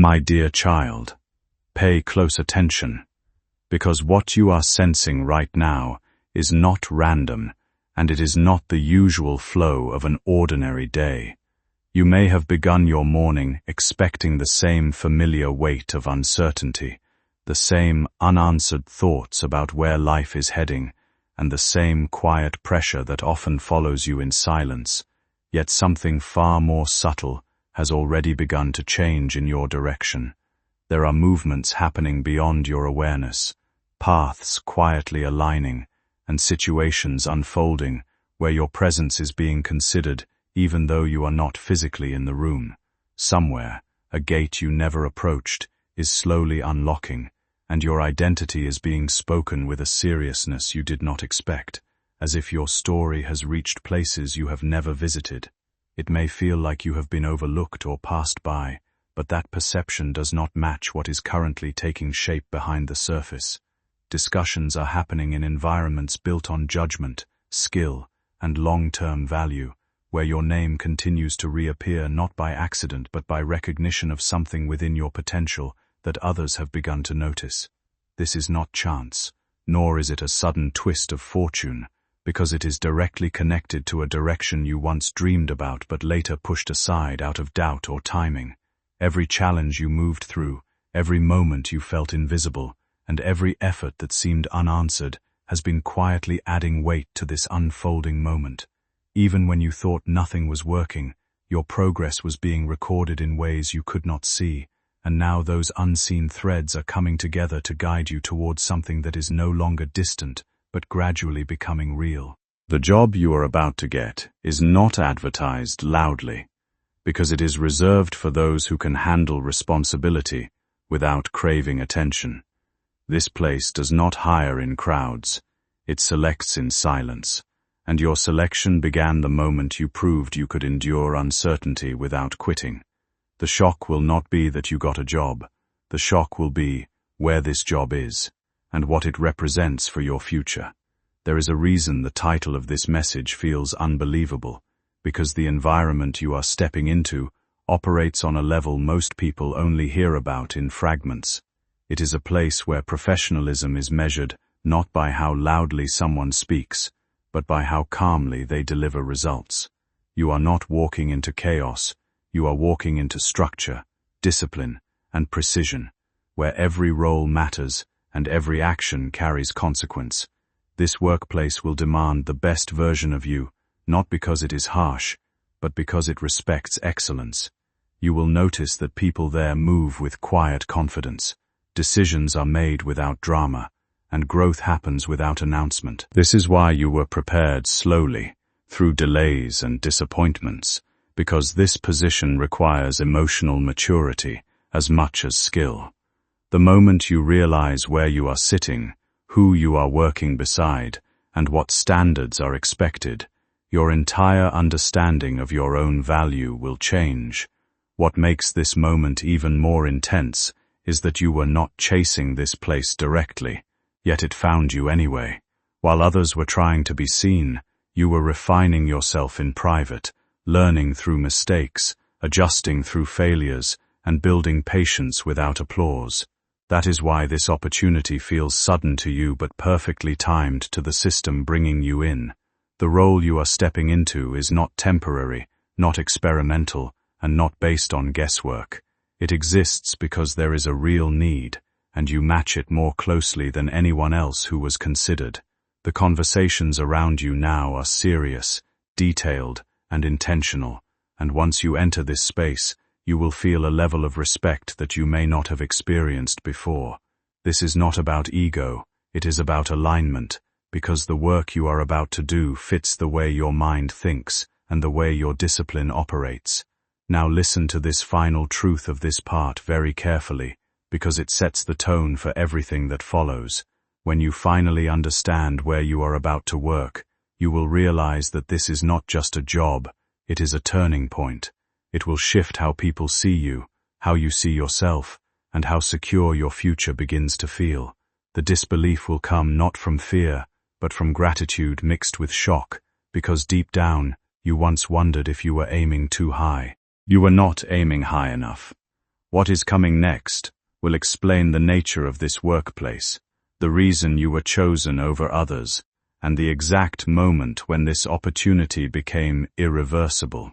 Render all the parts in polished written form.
My dear child, pay close attention, because what you are sensing right now is not random, and it is not the usual flow of an ordinary day. You may have begun your morning expecting the same familiar weight of uncertainty, the same unanswered thoughts about where life is heading, and the same quiet pressure that often follows you in silence. Yet something far more subtle has already begun to change in your direction. There are movements happening beyond your awareness, paths quietly aligning, and situations unfolding where your presence is being considered even though you are not physically in the room. Somewhere, a gate you never approached is slowly unlocking, and your identity is being spoken with a seriousness you did not expect, as if your story has reached places you have never visited. It may feel like you have been overlooked or passed by, but that perception does not match what is currently taking shape behind the surface. Discussions are happening in environments built on judgment, skill, and long-term value, where your name continues to reappear not by accident but by recognition of something within your potential that others have begun to notice. This is not chance, nor is it a sudden twist of fortune, because it is directly connected to a direction you once dreamed about but later pushed aside out of doubt or timing. Every challenge you moved through, every moment you felt invisible, and every effort that seemed unanswered has been quietly adding weight to this unfolding moment. Even when you thought nothing was working, your progress was being recorded in ways you could not see, and now those unseen threads are coming together to guide you towards something that is no longer distant, but gradually becoming real. The job you are about to get is not advertised loudly, because it is reserved for those who can handle responsibility without craving attention. This place does not hire in crowds, it selects in silence, and your selection began the moment you proved you could endure uncertainty without quitting. The shock will not be that you got a job, the shock will be where this job is, and what it represents for your future. There is a reason the title of this message feels unbelievable, because the environment you are stepping into operates on a level most people only hear about in fragments. It is a place where professionalism is measured not by how loudly someone speaks, but by how calmly they deliver results. You are not walking into chaos, you are walking into structure, discipline, and precision, where every role matters and every action carries consequence. This workplace will demand the best version of you, not because it is harsh, but because it respects excellence. You will notice that people there move with quiet confidence. Decisions are made without drama, and growth happens without announcement. This is why you were prepared slowly, through delays and disappointments, because this position requires emotional maturity as much as skill. The moment you realize where you are sitting, who you are working beside, and what standards are expected, your entire understanding of your own value will change. What makes this moment even more intense is that you were not chasing this place directly, yet it found you anyway. While others were trying to be seen, you were refining yourself in private, learning through mistakes, adjusting through failures, and building patience without applause. That is why this opportunity feels sudden to you but perfectly timed to the system bringing you in. The role you are stepping into is not temporary, not experimental, and not based on guesswork. It exists because there is a real need, and you match it more closely than anyone else who was considered. The conversations around you now are serious, detailed, and intentional, and once you enter this space, you will feel a level of respect that you may not have experienced before. This is not about ego, it is about alignment, because the work you are about to do fits the way your mind thinks and the way your discipline operates. Now listen to this final truth of this part very carefully, because it sets the tone for everything that follows. When you finally understand where you are about to work, you will realize that this is not just a job, it is a turning point. It will shift how people see you, how you see yourself, and how secure your future begins to feel. The disbelief will come not from fear, but from gratitude mixed with shock, because deep down, you once wondered if you were aiming too high. You were not aiming high enough. What is coming next will explain the nature of this workplace, the reason you were chosen over others, and the exact moment when this opportunity became irreversible.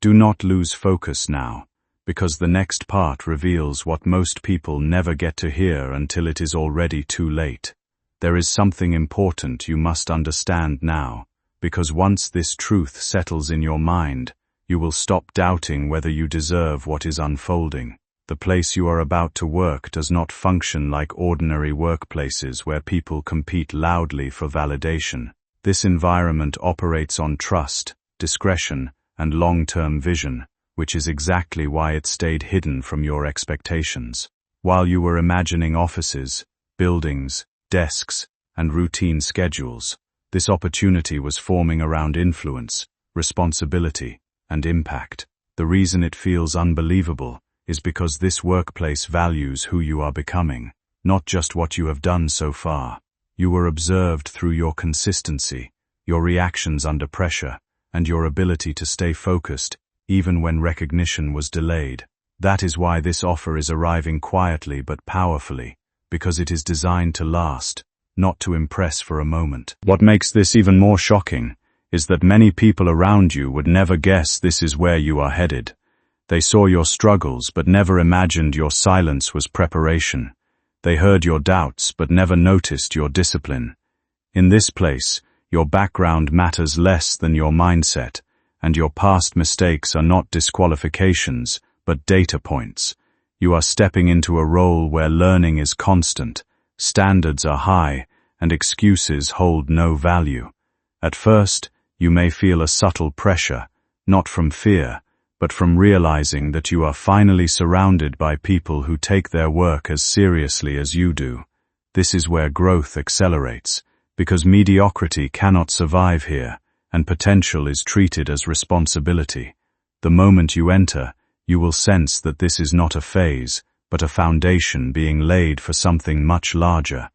Do not lose focus now, because the next part reveals what most people never get to hear until it is already too late. There is something important you must understand now, because once this truth settles in your mind, you will stop doubting whether you deserve what is unfolding. The place you are about to work does not function like ordinary workplaces where people compete loudly for validation. This environment operates on trust, discretion, and long-term vision, which is exactly why it stayed hidden from your expectations. While you were imagining offices, buildings, desks, and routine schedules, this opportunity was forming around influence, responsibility, and impact. The reason it feels unbelievable is because this workplace values who you are becoming, not just what you have done so far. You were observed through your consistency, your reactions under pressure, and your ability to stay focused even when recognition was delayed. That is why this offer is arriving quietly but powerfully, because it is designed to last, not to impress for a moment. What makes this even more shocking is that many people around you would never guess this is where you are headed. They saw your struggles but never imagined your silence was preparation. They heard your doubts but never noticed your discipline. In this place, your background matters less than your mindset, and your past mistakes are not disqualifications, but data points. You are stepping into a role where learning is constant, standards are high, and excuses hold no value. At first, you may feel a subtle pressure, not from fear, but from realizing that you are finally surrounded by people who take their work as seriously as you do. This is where growth accelerates, because mediocrity cannot survive here, and potential is treated as responsibility. The moment you enter, you will sense that this is not a phase, but a foundation being laid for something much larger.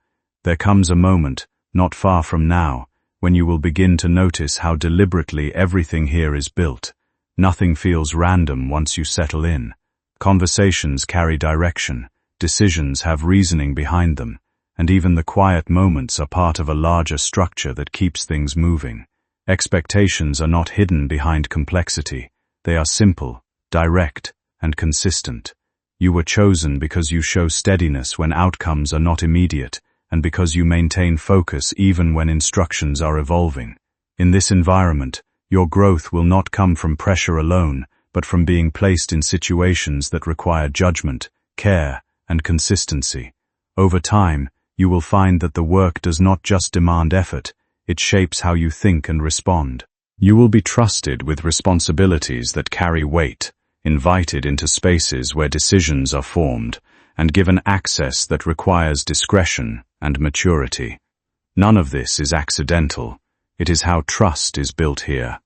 There comes a moment, not far from now, when you will begin to notice how deliberately everything here is built. Nothing feels random once you settle in. Conversations carry direction, decisions have reasoning behind them, and even the quiet moments are part of a larger structure that keeps things moving. Expectations are not hidden behind complexity. They are simple, direct, and consistent. You were chosen because you show steadiness when outcomes are not immediate, and because you maintain focus even when instructions are evolving. In this environment, your growth will not come from pressure alone, but from being placed in situations that require judgment, care, and consistency. Over time, you will find that the work does not just demand effort, it shapes how you think and respond. You will be trusted with responsibilities that carry weight, invited into spaces where decisions are formed, and given access that requires discretion and maturity. None of this is accidental. It is how trust is built here.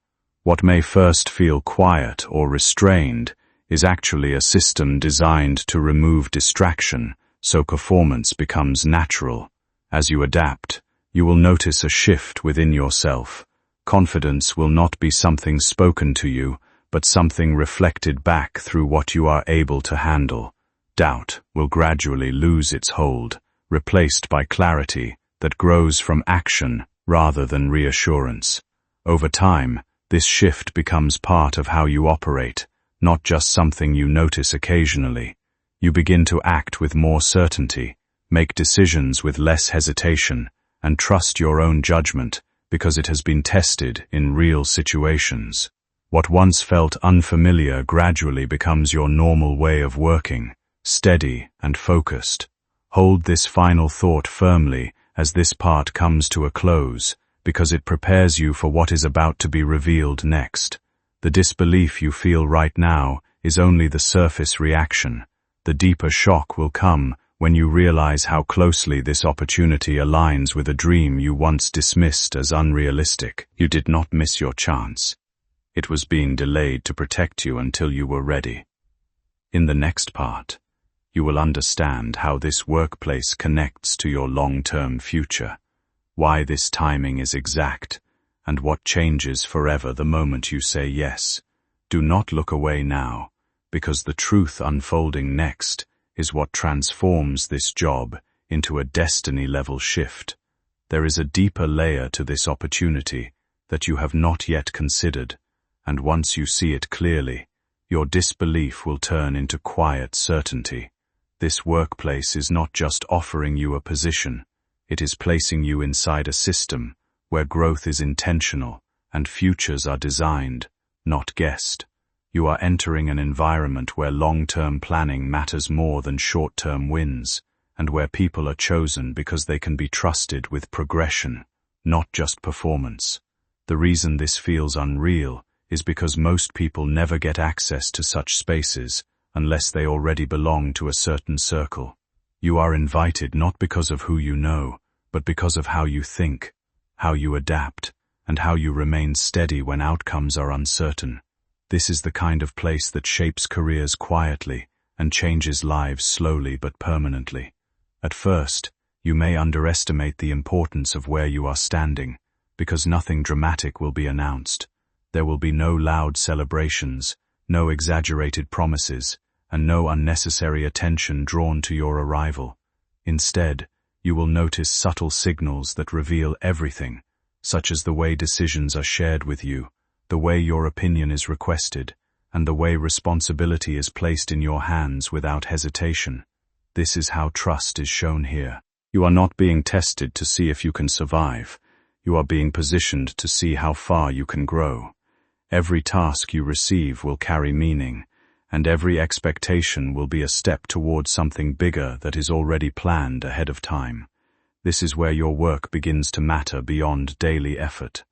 What may first feel quiet or restrained is actually a system designed to remove distraction, so performance becomes natural. As you adapt, you will notice a shift within yourself. Confidence will not be something spoken to you, but something reflected back through what you are able to handle. Doubt will gradually lose its hold, replaced by clarity that grows from action rather than reassurance. Over time, this shift becomes part of how you operate, not just something you notice occasionally. You begin to act with more certainty, make decisions with less hesitation, and trust your own judgment because it has been tested in real situations. What once felt unfamiliar gradually becomes your normal way of working, steady and focused. Hold this final thought firmly as this part comes to a close, because it prepares you for what is about to be revealed next. The disbelief you feel right now is only the surface reaction. The deeper shock will come when you realize how closely this opportunity aligns with a dream you once dismissed as unrealistic. You did not miss your chance. It was being delayed to protect you until you were ready. In the next part, you will understand how this workplace connects to your long-term future, why this timing is exact, and what changes forever the moment you say yes. Do not look away now, because the truth unfolding next is what transforms this job into a destiny-level shift. There is a deeper layer to this opportunity that you have not yet considered, and once you see it clearly, your disbelief will turn into quiet certainty. This workplace is not just offering you a position, it is placing you inside a system where growth is intentional and futures are designed, not guessed. You are entering an environment where long-term planning matters more than short-term wins, and where people are chosen because they can be trusted with progression, not just performance. The reason this feels unreal is because most people never get access to such spaces unless they already belong to a certain circle. You are invited not because of who you know, but because of how you think, how you adapt, and how you remain steady when outcomes are uncertain. This is the kind of place that shapes careers quietly and changes lives slowly but permanently. At first, you may underestimate the importance of where you are standing, because nothing dramatic will be announced. There will be no loud celebrations, no exaggerated promises, and no unnecessary attention drawn to your arrival. Instead, you will notice subtle signals that reveal everything, such as the way decisions are shared with you, the way your opinion is requested, and the way responsibility is placed in your hands without hesitation. This is how trust is shown here. You are not being tested to see if you can survive. You are being positioned to see how far you can grow. Every task you receive will carry meaning, and every expectation will be a step towards something bigger that is already planned ahead of time. This is where your work begins to matter beyond daily effort.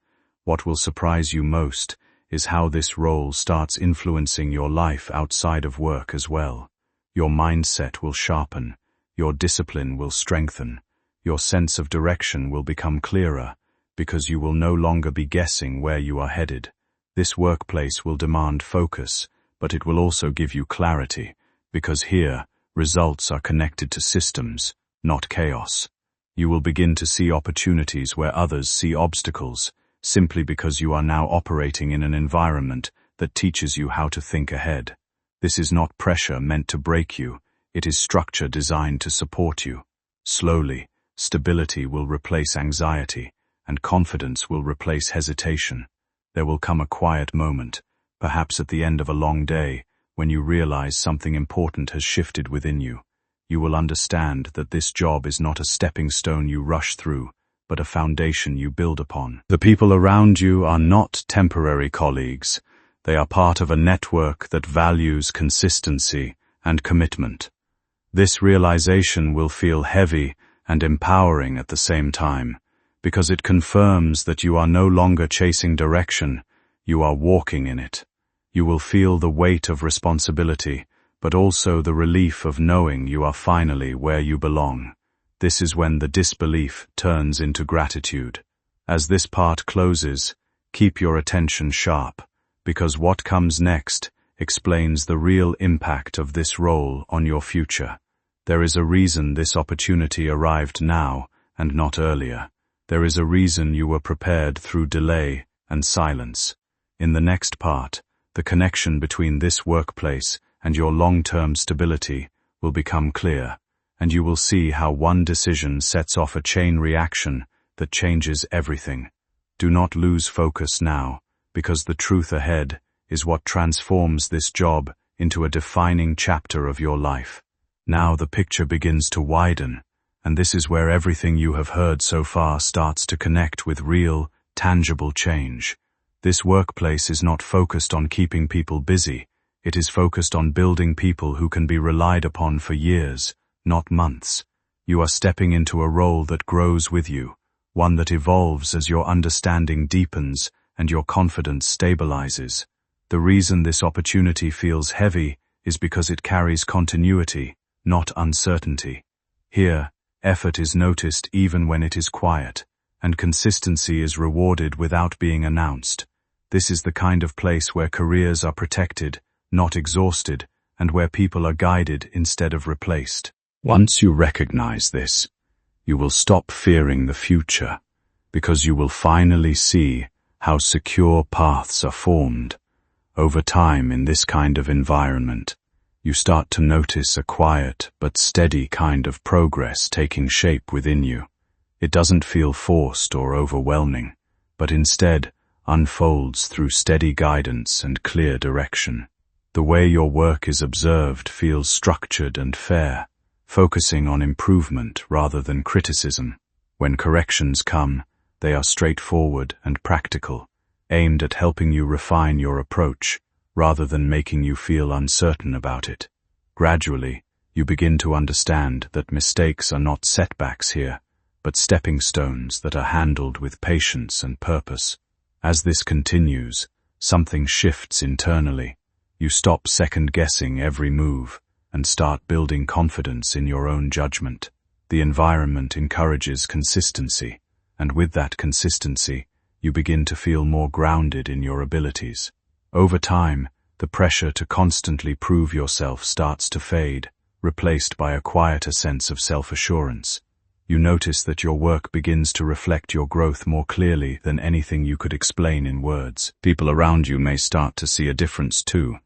What will surprise you most is how this role starts influencing your life outside of work as well. Your mindset will sharpen, your discipline will strengthen, your sense of direction will become clearer, because you will no longer be guessing where you are headed. This workplace will demand focus, but it will also give you clarity, because here, results are connected to systems, not chaos. You will begin to see opportunities where others see obstacles, simply because you are now operating in an environment that teaches you how to think ahead. This is not pressure meant to break you, it is structure designed to support you. Slowly, stability will replace anxiety, and confidence will replace hesitation. There will come a quiet moment, perhaps at the end of a long day, when you realize something important has shifted within you. You will understand that this job is not a stepping stone you rush through, but a foundation you build upon. The people around you are not temporary colleagues. They are part of a network that values consistency and commitment. This realization will feel heavy and empowering at the same time, because it confirms that you are no longer chasing direction, you are walking in it. You will feel the weight of responsibility, but also the relief of knowing you are finally where you belong. This is when the disbelief turns into gratitude. As this part closes, keep your attention sharp, because what comes next explains the real impact of this role on your future. There is a reason this opportunity arrived now and not earlier. There is a reason you were prepared through delay and silence. In the next part, the connection between this workplace and your long-term stability will become clear, and you will see how one decision sets off a chain reaction that changes everything. Do not lose focus now, because the truth ahead is what transforms this job into a defining chapter of your life. Now the picture begins to widen, and this is where everything you have heard so far starts to connect with real, tangible change. This workplace is not focused on keeping people busy, it is focused on building people who can be relied upon for years, not months. You are stepping into a role that grows with you, one that evolves as your understanding deepens and your confidence stabilizes. The reason this opportunity feels heavy is because it carries continuity, not uncertainty. Here, effort is noticed even when it is quiet, and consistency is rewarded without being announced. This is the kind of place where careers are protected, not exhausted, and where people are guided instead of replaced. Once you recognize this, you will stop fearing the future, because you will finally see how secure paths are formed. Over time, in this kind of environment, you start to notice a quiet but steady kind of progress taking shape within you. It doesn't feel forced or overwhelming, but instead unfolds through steady guidance and clear direction. The way your work is observed feels structured and fair, focusing on improvement rather than criticism. When corrections come, they are straightforward and practical, aimed at helping you refine your approach rather than making you feel uncertain about it. Gradually, you begin to understand that mistakes are not setbacks here, but stepping stones that are handled with patience and purpose. As this continues, something shifts internally. You stop second-guessing every move and start building confidence in your own judgment. The environment encourages consistency, and with that consistency, you begin to feel more grounded in your abilities. Over time, the pressure to constantly prove yourself starts to fade, replaced by a quieter sense of self-assurance. You notice that your work begins to reflect your growth more clearly than anything you could explain in words. People around you may start to see a difference too,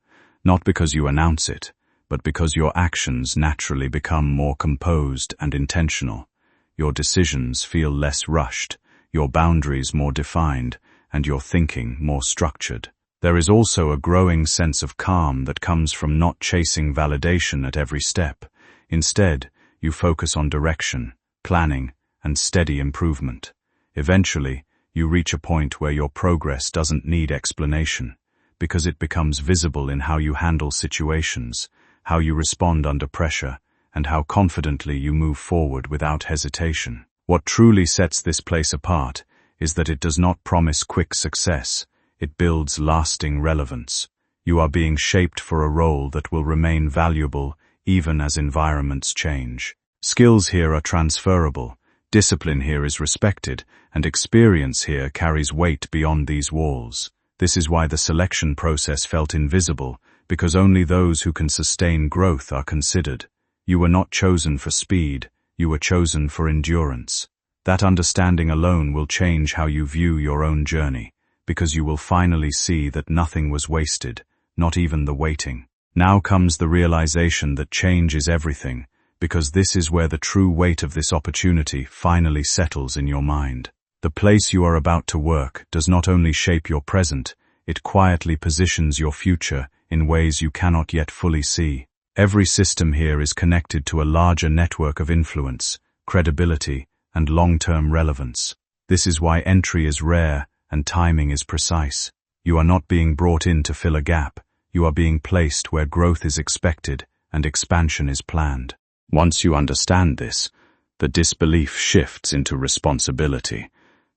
not because you announce it, but because your actions naturally become more composed and intentional. Your decisions feel less rushed, your boundaries more defined, and your thinking more structured. There is also a growing sense of calm that comes from not chasing validation at every step. Instead, you focus on direction, planning, and steady improvement. Eventually, you reach a point where your progress doesn't need explanation, because it becomes visible in how you handle situations, how you respond under pressure, and how confidently you move forward without hesitation. What truly sets this place apart is that it does not promise quick success. It builds lasting relevance. You are being shaped for a role that will remain valuable even as environments change. Skills here are transferable, discipline here is respected, and experience here carries weight beyond these walls. This is why the selection process felt invisible, because only those who can sustain growth are considered. You were not chosen for speed, you were chosen for endurance. That understanding alone will change how you view your own journey, because you will finally see that nothing was wasted, not even the waiting. Now comes the realization that change is everything, because this is where the true weight of this opportunity finally settles in your mind. The place you are about to work does not only shape your present, it quietly positions your future in ways you cannot yet fully see. Every system here is connected to a larger network of influence, credibility, and long-term relevance. This is why entry is rare and timing is precise. You are not being brought in to fill a gap, you are being placed where growth is expected and expansion is planned. Once you understand this, the disbelief shifts into responsibility,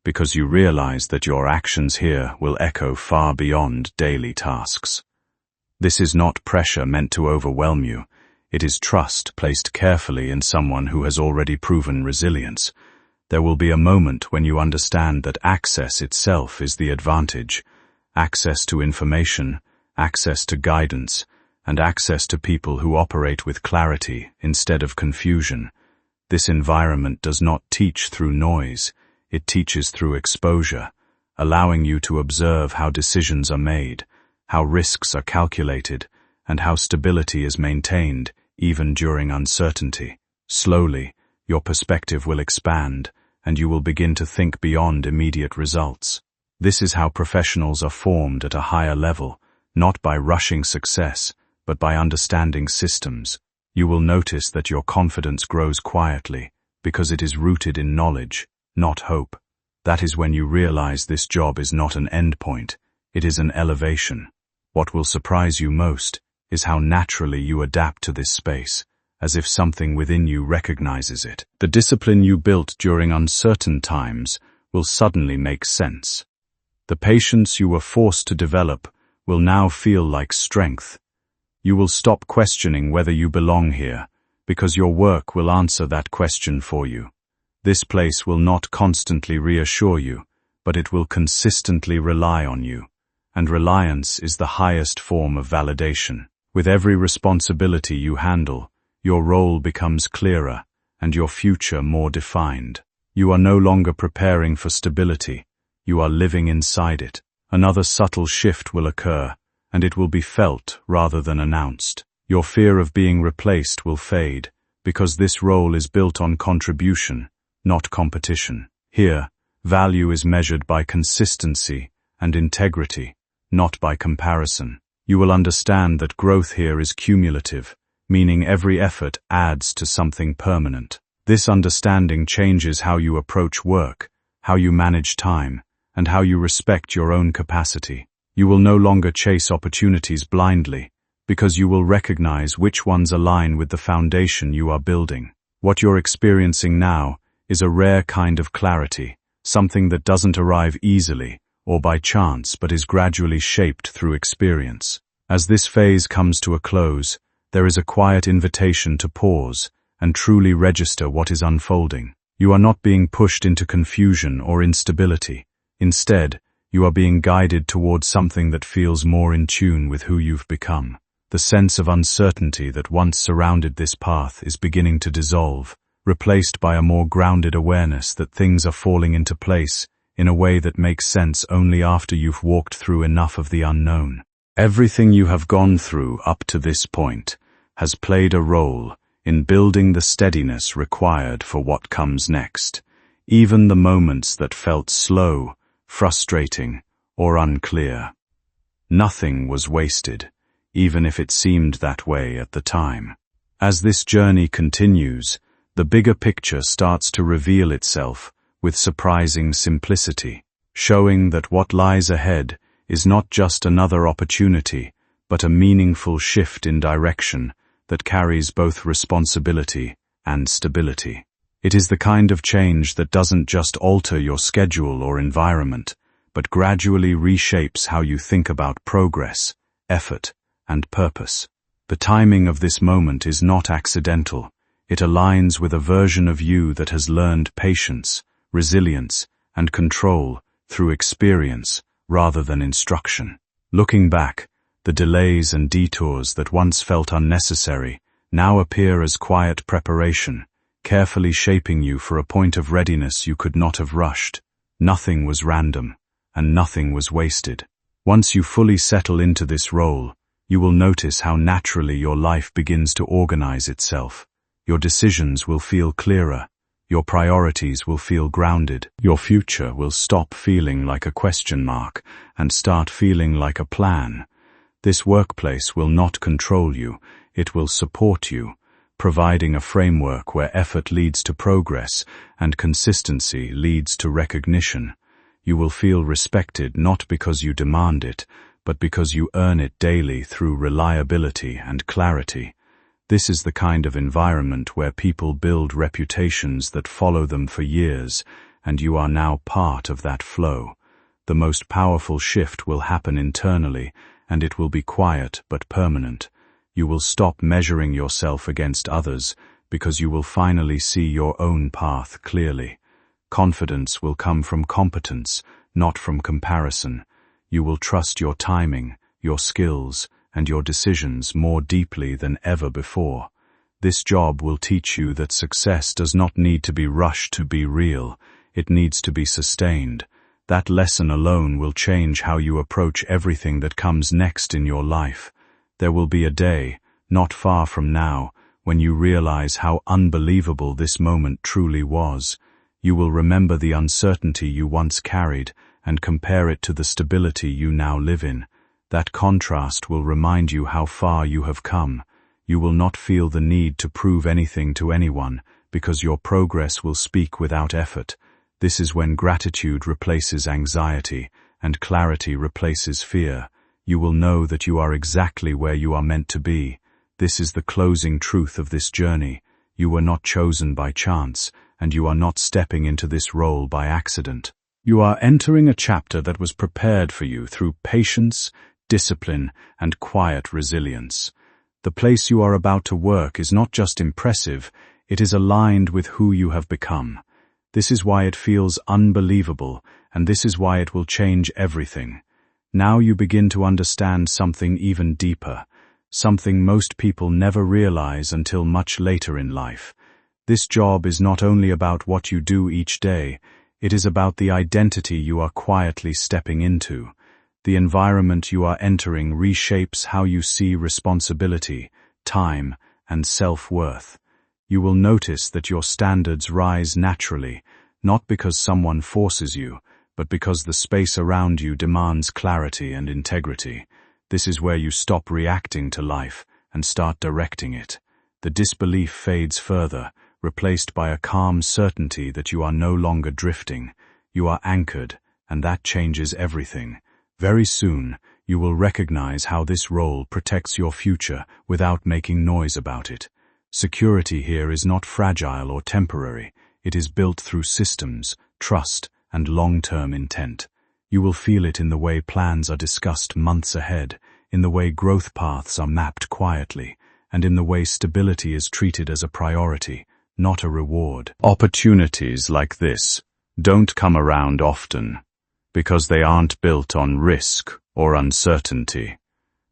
because you realize that your actions here will echo far beyond daily tasks. This is not pressure meant to overwhelm you, it is trust placed carefully in someone who has already proven resilience. There will be a moment when you understand that access itself is the advantage, access to information, access to guidance, and access to people who operate with clarity instead of confusion. This environment does not teach through noise, it teaches through exposure, allowing you to observe how decisions are made, how risks are calculated, and how stability is maintained even during uncertainty. Slowly, your perspective will expand, and you will begin to think beyond immediate results. This is how professionals are formed at a higher level, not by rushing success, but by understanding systems. You will notice that your confidence grows quietly, because it is rooted in knowledge, not hope. That is when you realize this job is not an endpoint, it is an elevation. What will surprise you most is how naturally you adapt to this space, as if something within you recognizes it. The discipline you built during uncertain times will suddenly make sense. The patience you were forced to develop will now feel like strength. You will stop questioning whether you belong here, because your work will answer that question for you. This place will not constantly reassure you, but it will consistently rely on you. And reliance is the highest form of validation. With every responsibility you handle, your role becomes clearer, and your future more defined. You are no longer preparing for stability, you are living inside it. Another subtle shift will occur, and it will be felt rather than announced. Your fear of being replaced will fade, because this role is built on contribution, not competition. Here, value is measured by consistency and integrity, not by comparison. You will understand that growth here is cumulative, meaning every effort adds to something permanent. This understanding changes how you approach work, how you manage time, and how you respect your own capacity. You will no longer chase opportunities blindly, because you will recognize which ones align with the foundation you are building. What you're experiencing now is a rare kind of clarity, something that doesn't arrive easily or by chance but is gradually shaped through experience. As this phase comes to a close, there is a quiet invitation to pause and truly register what is unfolding. You are not being pushed into confusion or instability. Instead, you are being guided towards something that feels more in tune with who you've become. The sense of uncertainty that once surrounded this path is beginning to dissolve, replaced by a more grounded awareness that things are falling into place in a way that makes sense only after you've walked through enough of the unknown. Everything you have gone through up to this point has played a role in building the steadiness required for what comes next. Even the moments that felt slow, frustrating, or unclear. Nothing was wasted, even if it seemed that way at the time. As this journey continues, the bigger picture starts to reveal itself with surprising simplicity, showing that what lies ahead is not just another opportunity, but a meaningful shift in direction that carries both responsibility and stability. It is the kind of change that doesn't just alter your schedule or environment, but gradually reshapes how you think about progress, effort, and purpose. The timing of this moment is not accidental. It aligns with a version of you that has learned patience, resilience, and control through experience rather than instruction. Looking back, the delays and detours that once felt unnecessary now appear as quiet preparation, carefully shaping you for a point of readiness you could not have rushed. Nothing was random, and nothing was wasted. Once you fully settle into this role, you will notice how naturally your life begins to organize itself. Your decisions will feel clearer. Your priorities will feel grounded. Your future will stop feeling like a question mark and start feeling like a plan. This workplace will not control you. It will support you, providing a framework where effort leads to progress and consistency leads to recognition. You will feel respected not because you demand it, but because you earn it daily through reliability and clarity. This is the kind of environment where people build reputations that follow them for years, and you are now part of that flow. The most powerful shift will happen internally, and it will be quiet but permanent. You will stop measuring yourself against others because you will finally see your own path clearly. Confidence will come from competence, not from comparison. You will trust your timing, your skills, and your decisions more deeply than ever before. This job will teach you that success does not need to be rushed to be real. It needs to be sustained. That lesson alone will change how you approach everything that comes next in your life. There will be a day, not far from now, when you realize how unbelievable this moment truly was. You will remember the uncertainty you once carried and compare it to the stability you now live in. That contrast will remind you how far you have come. You will not feel the need to prove anything to anyone because your progress will speak without effort. This is when gratitude replaces anxiety and clarity replaces fear. You will know that you are exactly where you are meant to be. This is the closing truth of this journey. You were not chosen by chance, and you are not stepping into this role by accident. You are entering a chapter that was prepared for you through patience, discipline, and quiet resilience. The place you are about to work is not just impressive, it is aligned with who you have become. This is why it feels unbelievable, and this is why it will change everything. Now you begin to understand something even deeper, something most people never realize until much later in life. This job is not only about what you do each day, it is about the identity you are quietly stepping into. The environment you are entering reshapes how you see responsibility, time, and self-worth. You will notice that your standards rise naturally, not because someone forces you, but because the space around you demands clarity and integrity. This is where you stop reacting to life and start directing it. The disbelief fades further, replaced by a calm certainty that you are no longer drifting. You are anchored, and that changes everything. Very soon, you will recognize how this role protects your future without making noise about it. Security here is not fragile or temporary. It is built through systems, trust, and long-term intent. You will feel it in the way plans are discussed months ahead, in the way growth paths are mapped quietly, and in the way stability is treated as a priority, not a reward. Opportunities like this don't come around often, because they aren't built on risk or uncertainty.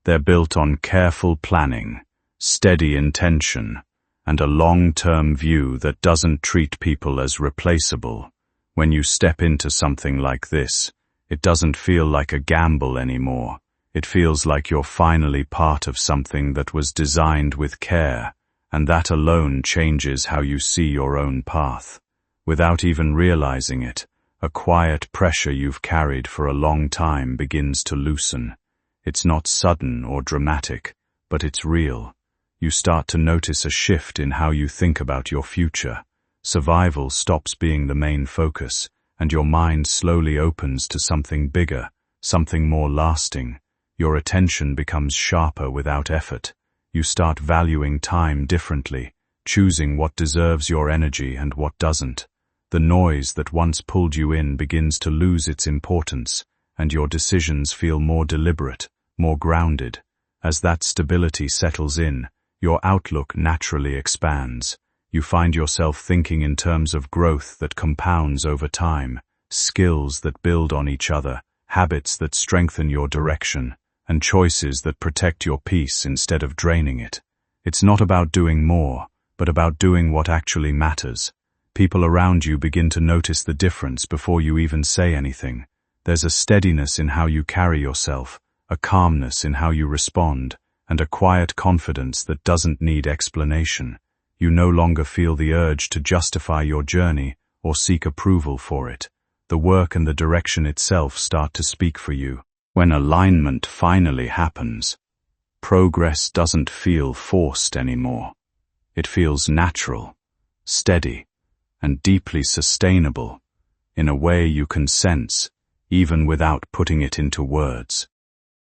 They're built on careful planning, steady intention, and a long-term view that doesn't treat people as replaceable. When you step into something like this, it doesn't feel like a gamble anymore. It feels like you're finally part of something that was designed with care, and that alone changes how you see your own path. Without even realizing it, a quiet pressure you've carried for a long time begins to loosen. It's not sudden or dramatic, but it's real. You start to notice a shift in how you think about your future. Survival stops being the main focus, and your mind slowly opens to something bigger, something more lasting. Your attention becomes sharper without effort. You start valuing time differently, choosing what deserves your energy and what doesn't. The noise that once pulled you in begins to lose its importance, and your decisions feel more deliberate, more grounded. As that stability settles in, your outlook naturally expands. You find yourself thinking in terms of growth that compounds over time, skills that build on each other, habits that strengthen your direction, and choices that protect your peace instead of draining it. It's not about doing more, but about doing what actually matters. People around you begin to notice the difference before you even say anything. There's a steadiness in how you carry yourself, a calmness in how you respond, and a quiet confidence that doesn't need explanation. You no longer feel the urge to justify your journey or seek approval for it. The work and the direction itself start to speak for you. When alignment finally happens, progress doesn't feel forced anymore. It feels natural, steady, and deeply sustainable, in a way you can sense, even without putting it into words.